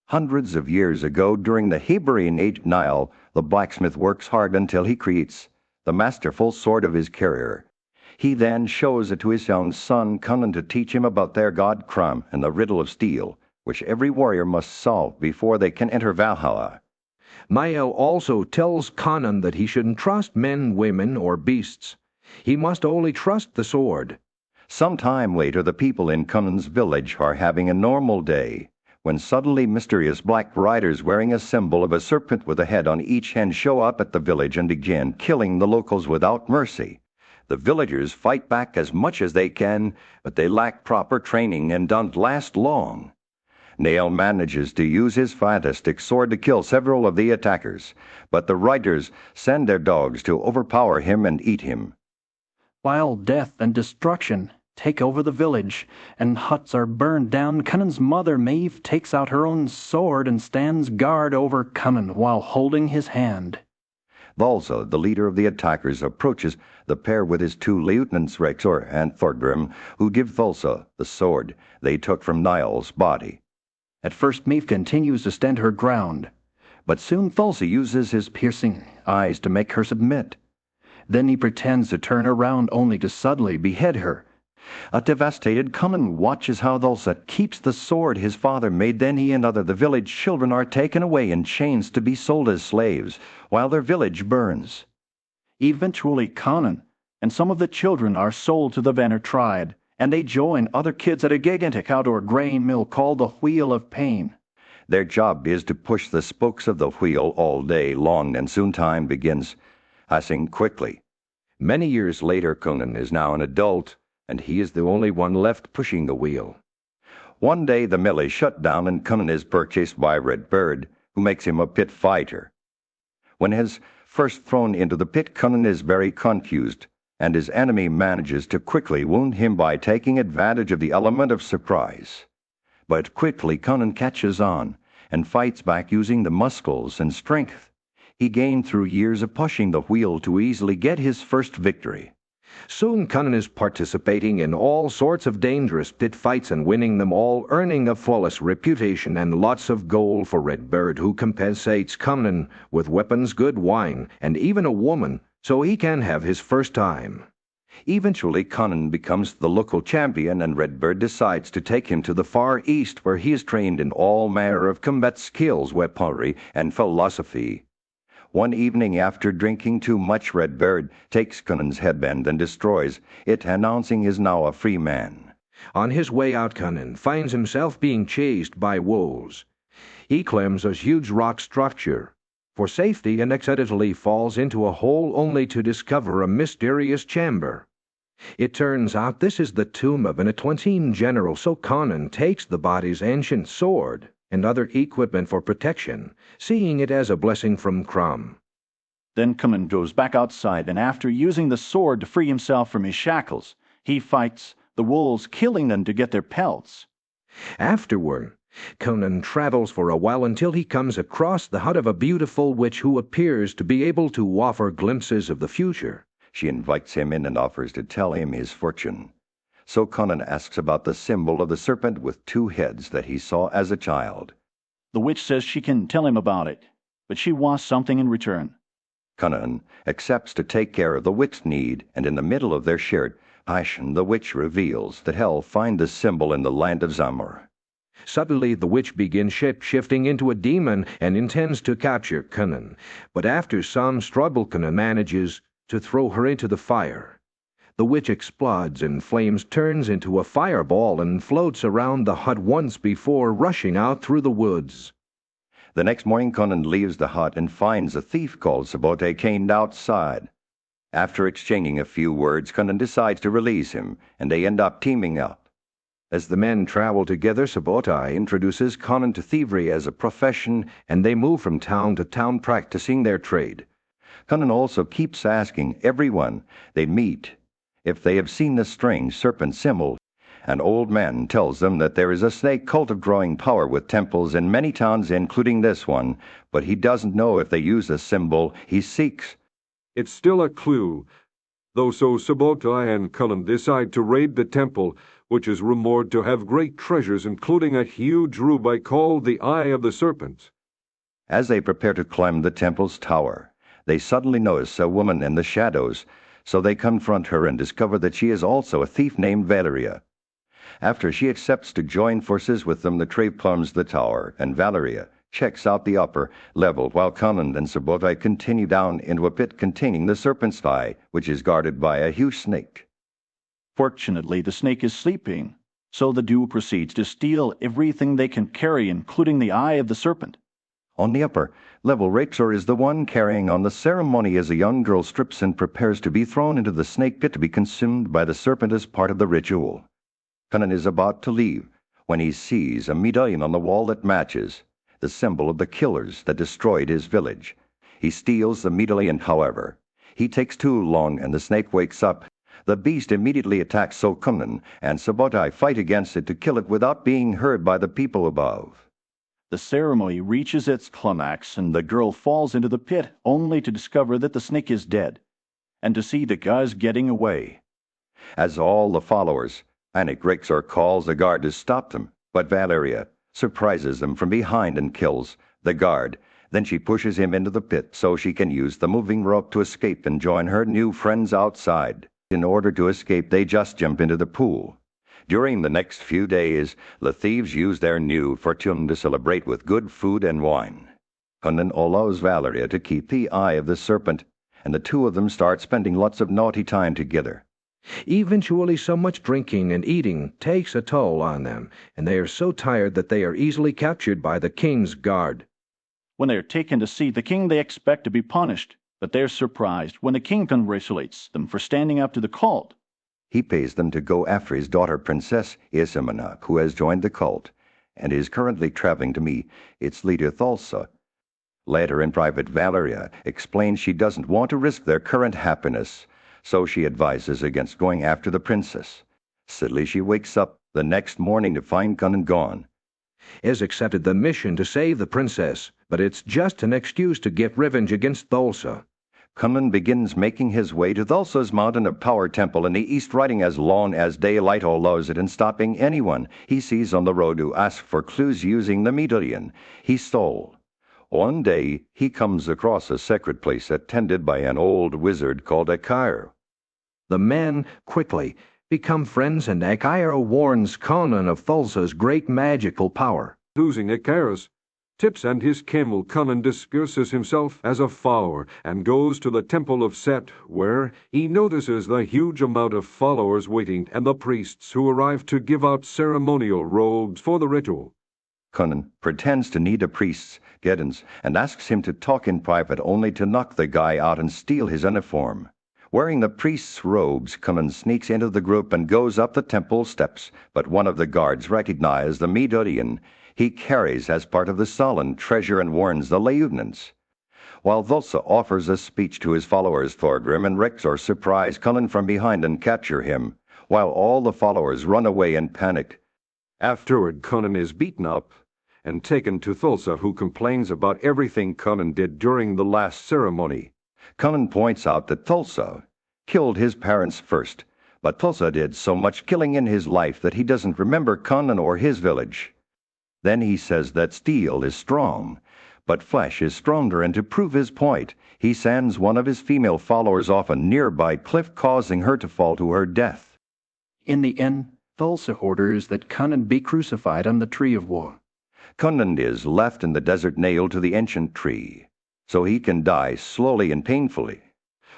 Hundreds of years ago, during the Hebrean age Nile, the blacksmith works hard until he creates the masterful sword of his carrier. He then shows it to his young son Conan to teach him about their god Crom and the riddle of steel, which every warrior must solve before they can enter Valhalla. Mael also tells Conan that he shouldn't trust men, women, or beasts. He must only trust the sword. Some time later, the people in Conan's village are having a normal day, when suddenly mysterious black riders wearing a symbol of a serpent with a head on each hand show up at the village and begin killing the locals without mercy. The villagers fight back as much as they can, but they lack proper training and don't last long. Nael manages to use his sadistic sword to kill several of the attackers, but the riders send their dogs to overpower him and eat him. While death and destruction take over the village, and huts are burned down, Conan's mother Maeve takes out her own sword and stands guard over Conan while holding his hand. Volsa, the leader of the attackers, approaches the pair with his two lieutenants Rexor and Thorgrim, who give Volsa the sword they took from Niall's body. At first Maeve continues to stand her ground, but soon Volsa uses his piercing eyes to make her submit. Then he pretends to turn around only to suddenly behead her. A devastated Conan watches how Volsa keeps the sword his father made. Then he and other the village children are taken away in chains to be sold as slaves, while their village burns. Eventually Conan and some of the children are sold to the Vanner tribe, and they join other kids at a gigantic outdoor grain mill called the Wheel of Pain. Their job is to push the spokes of the wheel all day long, and soon time begins passing quickly. Many years later, Conan is now an adult, and he is the only one left pushing the wheel. One day the mill is shut down and Conan is purchased by Redbeard, who makes him a pit fighter. When he is first thrown into the pit, Conan is very confused, and his enemy manages to quickly wound him by taking advantage of the element of surprise. But quickly Conan catches on and fights back using the muscles and strength he gained through years of pushing the wheel to easily get his first victory. Soon Conan is participating in all sorts of dangerous pit fights and winning them all, earning a flawless reputation and lots of gold for Redbeard, who compensates Conan with weapons, good wine, and even a woman, so he can have his first time. Eventually Conan becomes the local champion, and Redbeard decides to take him to the Far East, where he is trained in all manner of combat skills, weaponry, and philosophy. One evening, after drinking too much, Redbeard takes Conan's headband and destroys it, announcing he is now a free man. On his way out, Conan finds himself being chased by wolves. He climbs a huge rock structure for safety and accidentally falls into a hole, only to discover a mysterious chamber. It turns out this is the tomb of an Atlantean general, so Conan takes the body's ancient sword and other equipment for protection, seeing it as a blessing from Crom. Then Conan goes back outside, and after using the sword to free himself from his shackles, he fights the wolves, killing them to get their pelts. Afterward, Conan travels for a while until he comes across the hut of a beautiful witch who appears to be able to offer glimpses of the future. She invites him in and offers to tell him his fortune. So Conan asks about the symbol of the serpent with two heads that he saw as a child. The witch says she can tell him about it, but she wants something in return. Conan accepts to take care of the witch's need, and in the middle of their shared passion, the witch reveals that hell find the symbol in the land of Zamor. Suddenly the witch begins shape-shifting into a demon and intends to capture Conan, but after some struggle Conan manages to throw her into the fire. The witch explodes in flames, turns into a fireball, and floats around the hut once before rushing out through the woods. The next morning Conan leaves the hut and finds a thief called Sabote chained outside. After exchanging a few words, Conan decides to release him, and they end up teaming up. As the men travel together, Sabote introduces Conan to thievery as a profession, and they move from town to town practicing their trade. Conan also keeps asking everyone they meet if they have seen the strange serpent symbol. An old man tells them that there is a snake cult of growing power with temples in many towns, including this one, but he doesn't know if they use the symbol he seeks. It's still a clue, though, so Sabotai and Conan decide to raid the temple, which is rumored to have great treasures, including a huge ruby called the Eye of the Serpent. As they prepare to climb the temple's tower, they suddenly notice a woman in the shadows, so they confront her and discover that she is also a thief named Valeria. After she accepts to join forces with them, the trade plumbs the tower, and Valeria checks out the upper level while Conan and Sabotai continue down into a pit containing the serpent's eye, which is guarded by a huge snake. Fortunately, the snake is sleeping, so the duo proceeds to steal everything they can carry, including the eye of the serpent. On the upper level, Rachel is the one carrying on the ceremony as a young girl strips and prepares to be thrown into the snake pit to be consumed by the serpent as part of the ritual. Conan is about to leave when he sees a medallion on the wall that matches, the symbol of the killers that destroyed his village. He steals the medallion, however. He takes too long and the snake wakes up. The beast immediately attacks, so Conan and Sabotai fight against it to kill it without being heard by the people above. The ceremony reaches its climax, and the girl falls into the pit, only to discover that the snake is dead, and to see the guys getting away. As all the followers panic, Rexor calls the guard to stop them, but Valeria surprises them from behind and kills the guard. Then she pushes him into the pit so she can use the moving rope to escape and join her new friends outside. In order to escape, they just jump into the pool. During the next few days, the thieves use their new fortune to celebrate with good food and wine. Conan allows Valeria to keep the eye of the serpent, and the two of them start spending lots of naughty time together. Eventually, so much drinking and eating takes a toll on them, and they are so tired that they are easily captured by the king's guard. When they are taken to see the king, they expect to be punished, but they are surprised when the king congratulates them for standing up to the cult. He pays them to go after his daughter, Princess Isamana, who has joined the cult and is currently traveling to meet its leader, Thulsa. Later in private, Valeria explains she doesn't want to risk their current happiness, so she advises against going after the princess. Sadly, she wakes up the next morning to find Conan gone. Has accepted the mission to save the princess, but it's just an excuse to get revenge against Thulsa. Conan begins making his way to Thulsa's mountain of power temple in the east, riding as long as daylight allows it and stopping anyone he sees on the road to ask for clues using the medallion he stole. One day, he comes across a sacred place attended by an old wizard called Akir. The men quickly become friends, and Akir warns Conan of Thulsa's great magical power. Losing Icarus, tips and his camel, Conan disguises himself as a follower and goes to the temple of Set, where he notices the huge amount of followers waiting and the priests who arrive to give out ceremonial robes for the ritual. Conan pretends to need a priest's guidance and asks him to talk in private, only to knock the guy out and steal his uniform. Wearing the priest's robes, Conan sneaks into the group and goes up the temple steps, but one of the guards recognizes the medallion he carries as part of the stolen treasure and warns the lieutenants. While Thulsa offers a speech to his followers, Thorgrim and Rexor surprise Conan from behind and capture him, while all the followers run away in panic. Afterward, Conan is beaten up and taken to Thulsa, who complains about everything Conan did during the last ceremony. Conan points out that Thulsa killed his parents first, but Thulsa did so much killing in his life that he doesn't remember Conan or his village. Then he says that steel is strong, but flesh is stronger, and to prove his point, he sends one of his female followers off a nearby cliff, causing her to fall to her death. In the end, Thulsa orders that Conan be crucified on the tree of war. Conan is left in the desert, nailed to the ancient tree, so he can die slowly and painfully.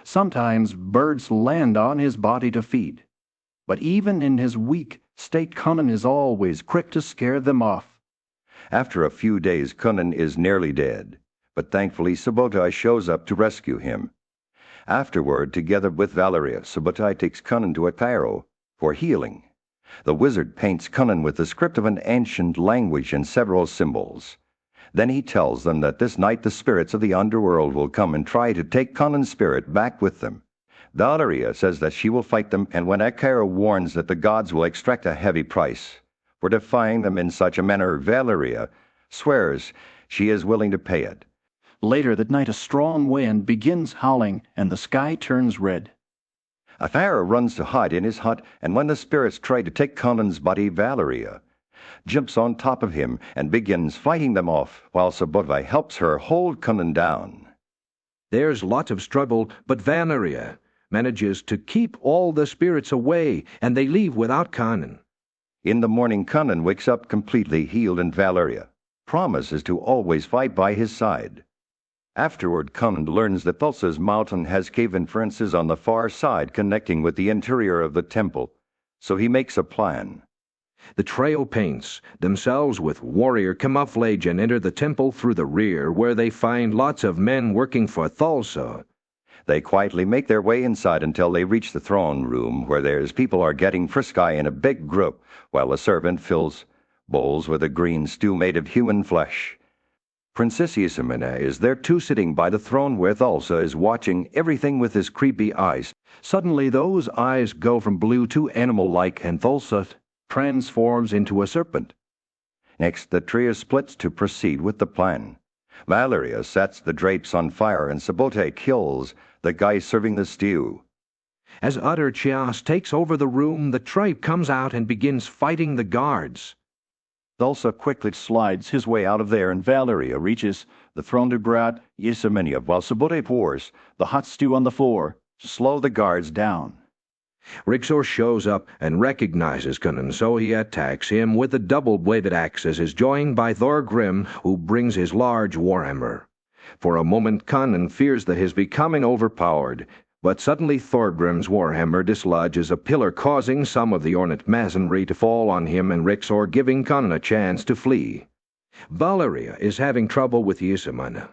Sometimes birds land on his body to feed, but even in his weak state, Conan is always quick to scare them off. After a few days, Conan is nearly dead, but thankfully Sabotai shows up to rescue him. Afterward, together with Valeria, Sabotai takes Conan to Akiro for healing. The wizard paints Conan with the script of an ancient language and several symbols. Then he tells them that this night the spirits of the underworld will come and try to take Conan's spirit back with them. Valeria says that she will fight them, and when Akira warns that the gods will extract a heavy price for defying them in such a manner, Valeria swears she is willing to pay it. Later that night, a strong wind begins howling, and the sky turns red. Athara runs to hide in his hut, and when the spirits try to take Conan's body, Valeria jumps on top of him and begins fighting them off, while Sabotai helps her hold Conan down. There's lots of struggle, but Valeria manages to keep all the spirits away, and they leave without Conan. In the morning, Conan wakes up completely healed, and Valeria promises to always fight by his side. Afterward, Conan learns that Thulsa's mountain has cave entrances on the far side connecting with the interior of the temple, so he makes a plan. The trio paints themselves with warrior camouflage and enter the temple through the rear, where they find lots of men working for Thulsa. They quietly make their way inside until they reach the throne room, where people are getting frisky in a big group, while a servant fills bowls with a green stew made of human flesh. Princess Isamina is there too, sitting by the throne where Thulsa is watching everything with his creepy eyes. Suddenly those eyes go from blue to animal-like, and Thulsa transforms into a serpent. Next, the trio splits to proceed with the plan. Valeria sets the drapes on fire, and Sabotai kills the guy serving the stew. As utter chaos takes over the room, the tribe comes out and begins fighting the guards. Thulsa quickly slides his way out of there, and Valeria reaches the throne to grab Isamina, while Sabotai pours the hot stew on the floor to slow the guards down. Rixor shows up and recognizes Conan, so he attacks him with a double-bladed axe, as is joined by Thorgrim, who brings his large warhammer. For a moment, Conan fears that he's becoming overpowered, but suddenly Thorgrim's warhammer dislodges a pillar, causing some of the ornate masonry to fall on him and Rixor, giving Conan a chance to flee. Valeria is having trouble with Isamina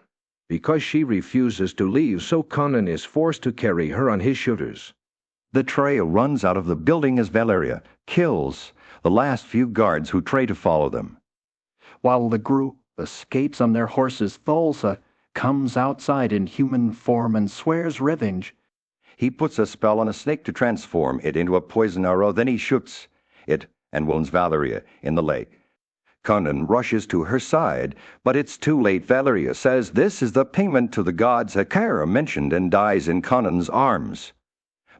because she refuses to leave, so Conan is forced to carry her on his shoulders. The trio runs out of the building as Valeria kills the last few guards who try to follow them. While the group escapes on their horses, Thulsa comes outside in human form and swears revenge. He puts a spell on a snake to transform it into a poison arrow, then he shoots it and wounds Valeria in the leg. Conan rushes to her side, but it's too late. Valeria says this is the payment to the gods Athara mentioned, and dies in Conan's arms.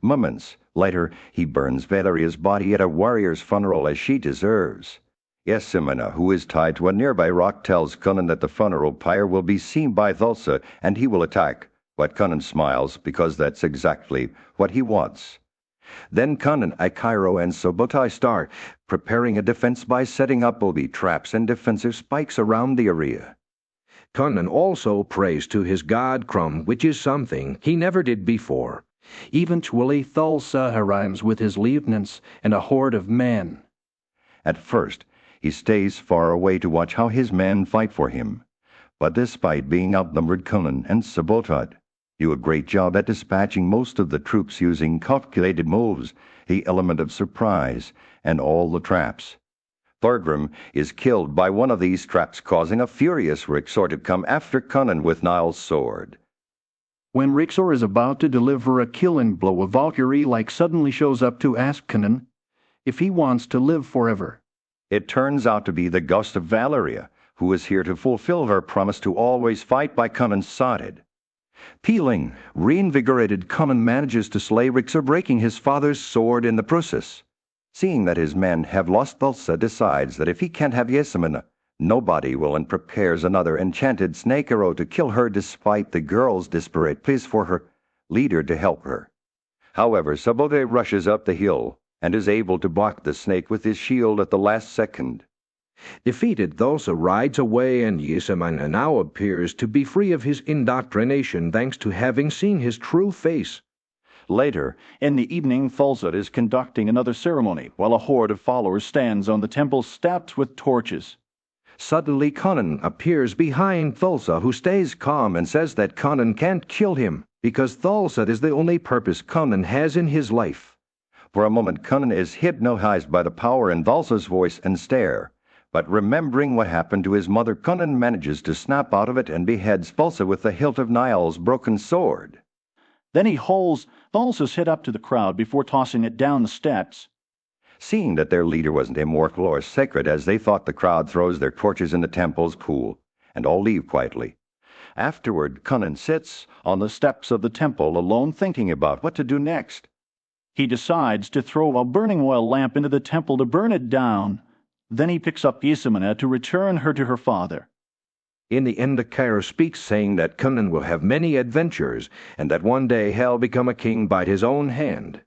Moments later, he burns Valeria's body at a warrior's funeral, as she deserves. Isamina, who is tied to a nearby rock, tells Conan that the funeral pyre will be seen by Thulsa, and he will attack. But Conan smiles, because that's exactly what he wants. Then Conan, Aikairo, and Sabotai start preparing a defense by setting up booby traps and defensive spikes around the area. Conan also prays to his god Crum, which is something he never did before. Eventually, Thulsa arrives with his lieutenants and a horde of men. At first, he stays far away to watch how his men fight for him. But despite being outnumbered, Conan and Sabotai do a great job at dispatching most of the troops using calculated moves, the element of surprise, and all the traps. Thorgrim is killed by one of these traps, causing a furious Rixor to come after Conan with Niall's sword. When Rixor is about to deliver a killing blow, a Valkyrie suddenly shows up to ask Conan if he wants to live forever. It turns out to be the ghost of Valeria, who is here to fulfill her promise to always fight by Conan's side. Peeling, reinvigorated, Conan manages to slay Rixor, breaking his father's sword in the process. Seeing that his men have lost Thulsa, decides that if he can't have Isamina, nobody will, and prepares another enchanted snake arrow to kill her, despite the girl's desperate pleas for her leader to help her. However, Sabotai rushes up the hill and is able to block the snake with his shield at the last second. Defeated, Thulsa rides away, and Isamina now appears to be free of his indoctrination thanks to having seen his true face. Later, in the evening, Thulsa is conducting another ceremony, while a horde of followers stands on the temple steps with torches. Suddenly, Conan appears behind Thulsa, who stays calm and says that Conan can't kill him because Thulsa is the only purpose Conan has in his life. For a moment, Conan is hypnotized by the power in Thulsa's voice and stare. But remembering what happened to his mother, Conan manages to snap out of it and beheads Thulsa with the hilt of Niall's broken sword. Then he holds Thulsa's head up to the crowd before tossing it down the steps. Seeing that their leader wasn't immortal or sacred as they thought, the crowd throws their torches in the temple's pool, and all leave quietly. Afterward, Conan sits on the steps of the temple alone, thinking about what to do next. He decides to throw a burning oil lamp into the temple to burn it down. Then he picks up Yesamana to return her to her father. In the end, the Khalar speaks, saying that Conan will have many adventures, and that one day he'll become a king by his own hand.